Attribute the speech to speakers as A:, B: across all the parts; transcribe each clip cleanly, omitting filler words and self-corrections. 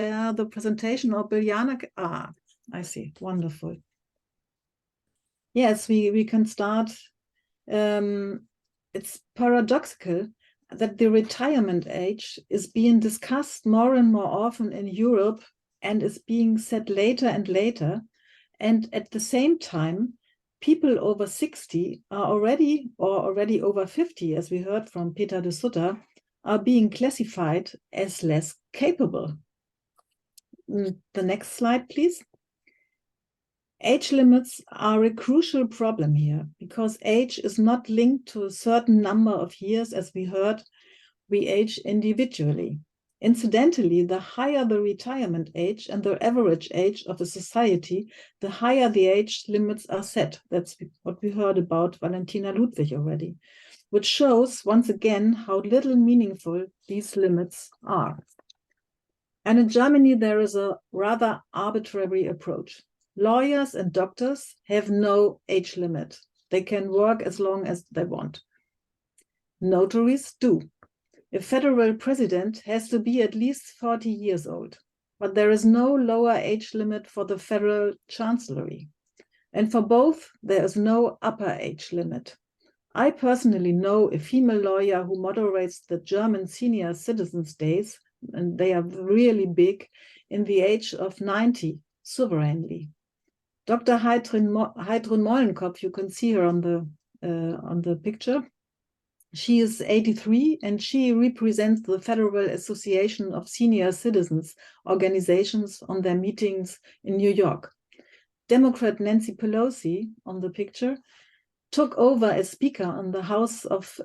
A: share the presentation of Biljana. Ah, I see. Wonderful. Yes, we can start. It's paradoxical that the retirement age is being discussed more and more often in Europe and is being set later and later. And at the same time, people over 60 are already over 50, as we heard from Peter de Sutter, are being classified as less capable. The next slide, please. Age limits are a crucial problem here because age is not linked to a certain number of years, as we heard. We age individually. Incidentally, the higher the retirement age and the average age of a society, the higher the age limits are set. That's what we heard about Valentina Ludwig already, which shows once again how little meaningful these limits are. And in Germany, there is a rather arbitrary approach. Lawyers and doctors have no age limit. They can work as long as they want. Notaries do. A federal president has to be at least 40 years old, but there is no lower age limit for the federal chancellery. And for both, there is no upper age limit. I personally know a female lawyer who moderates the German senior citizens' days, and they are really big, in the age of 90, sovereignly. Dr. Heidrun Mollenkopf, you can see her on the picture. She is 83 and she represents the Federal Association of Senior Citizens organizations on their meetings in New York. Democrat Nancy Pelosi, on the picture, took over as Speaker on the House of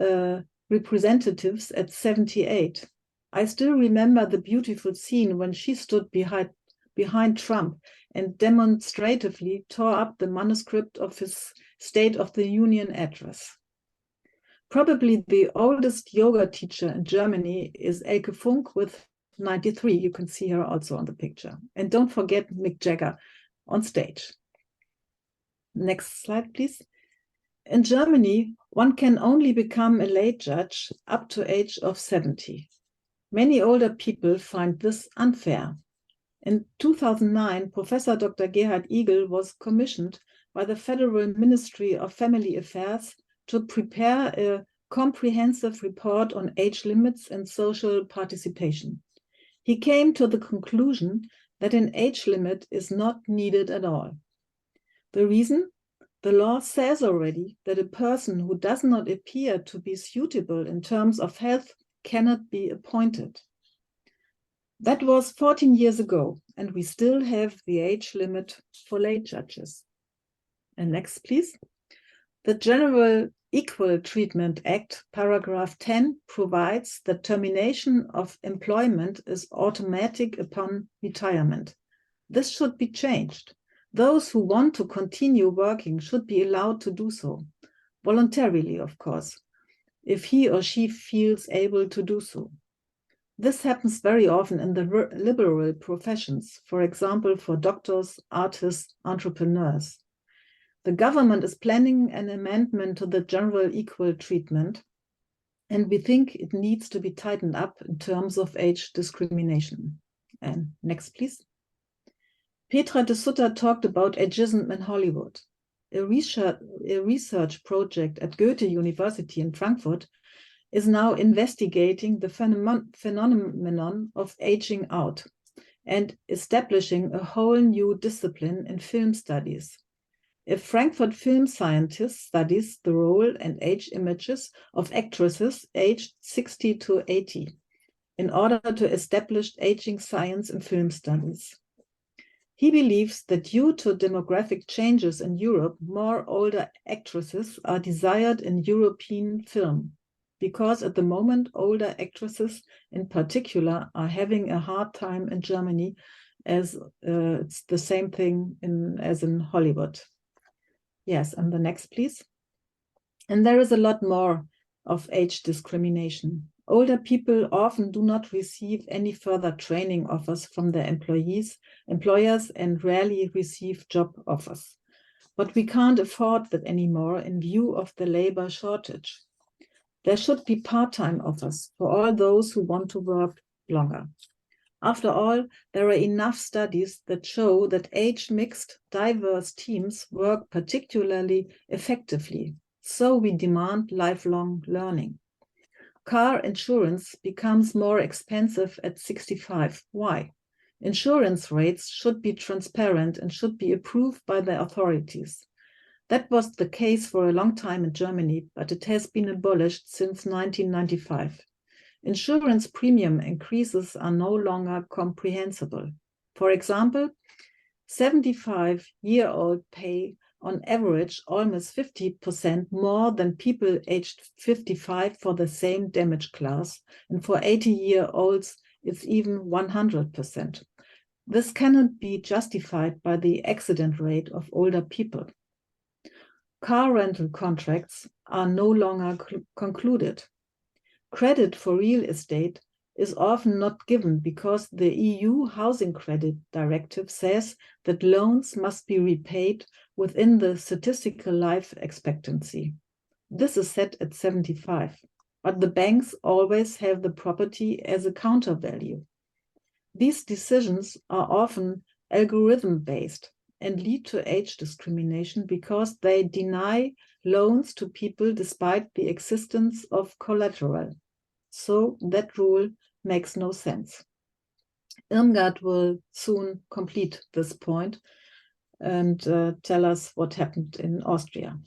A: Representatives at 78. I still remember the beautiful scene when she stood behind Trump and demonstratively tore up the manuscript of his State of the Union address. Probably the oldest yoga teacher in Germany is Elke Funk with 93. You can see her also on the picture. And don't forget Mick Jagger on stage. Next slide, please. In Germany, one can only become a lay judge up to age of 70. Many older people find this unfair. In 2009, Professor Dr. Gerhard Igel was commissioned by the Federal Ministry of Family Affairs to prepare a comprehensive report on age limits and social participation. He came to the conclusion that an age limit is not needed at all. The reason? The law says already that a person who does not appear to be suitable in terms of health cannot be appointed. That was 14 years ago, and we still have the age limit for lay judges. And next, please. The General Equal Treatment Act, paragraph 10, provides that termination of employment is automatic upon retirement. This should be changed. Those who want to continue working should be allowed to do so, voluntarily, of course, if he or she feels able to do so. This happens very often in the liberal professions, for example, for doctors, artists, entrepreneurs. The government is planning an amendment to the General Equal Treatment, and we think it needs to be tightened up in terms of age discrimination. And next, please. Petra de Sutter talked about ageism in Hollywood. A research project at Goethe University in Frankfurt is now investigating the phenomenon of aging out and establishing a whole new discipline in film studies. A Frankfurt film scientist studies the role and age images of actresses aged 60 to 80 in order to establish aging science in film studies. He believes that due to demographic changes in Europe, more older actresses are desired in European film, because at the moment, older actresses in particular are having a hard time in Germany, as it's the same thing as in Hollywood. Yes, and the next, please. And there is a lot more of age discrimination. Older people often do not receive any further training offers from their employers, and rarely receive job offers. But we can't afford that anymore in view of the labor shortage. There should be part-time offers for all those who want to work longer. After all, there are enough studies that show that age-mixed, diverse teams work particularly effectively. So we demand lifelong learning. Car insurance becomes more expensive at 65. Why? Insurance rates should be transparent and should be approved by the authorities. That was the case for a long time in Germany, but it has been abolished since 1995. Insurance premium increases are no longer comprehensible. For example, 75-year-old pay on average almost 50% more than people aged 55 for the same damage class, and for 80-year-olds it's even 100%. This cannot be justified by the accident rate of older people. Car rental contracts are no longer concluded. Credit for real estate is often not given because the EU Housing Credit Directive says that loans must be repaid within the statistical life expectancy. This is set at 75, but the banks always have the property as a counter value. These decisions are often algorithm-based and lead to age discrimination because they deny loans to people despite the existence of collateral. So that rule makes no sense. Irmgard will soon complete this point and tell us what happened in Austria.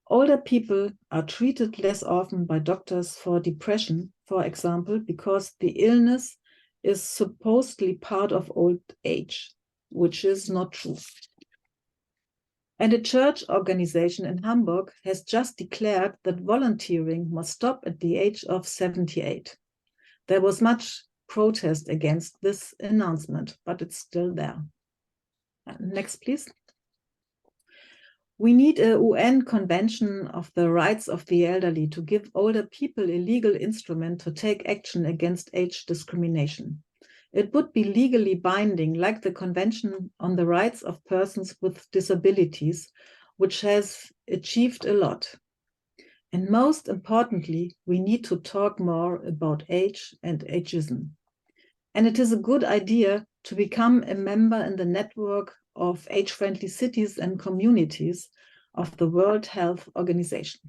A: Older people are treated less often by doctors for depression, for example, because the illness is supposedly part of old age, which is not true. And a church organization in Hamburg has just declared that volunteering must stop at the age of 78. There was much protest against this announcement, but it's still there. Next, please. We need a UN Convention of the Rights of the Elderly to give older people a legal instrument to take action against age discrimination. It would be legally binding, like the Convention on the Rights of Persons with Disabilities, which has achieved a lot. And most importantly, we need to talk more about age and ageism. And it is a good idea to become a member in the network of age-friendly cities and communities of the World Health Organization.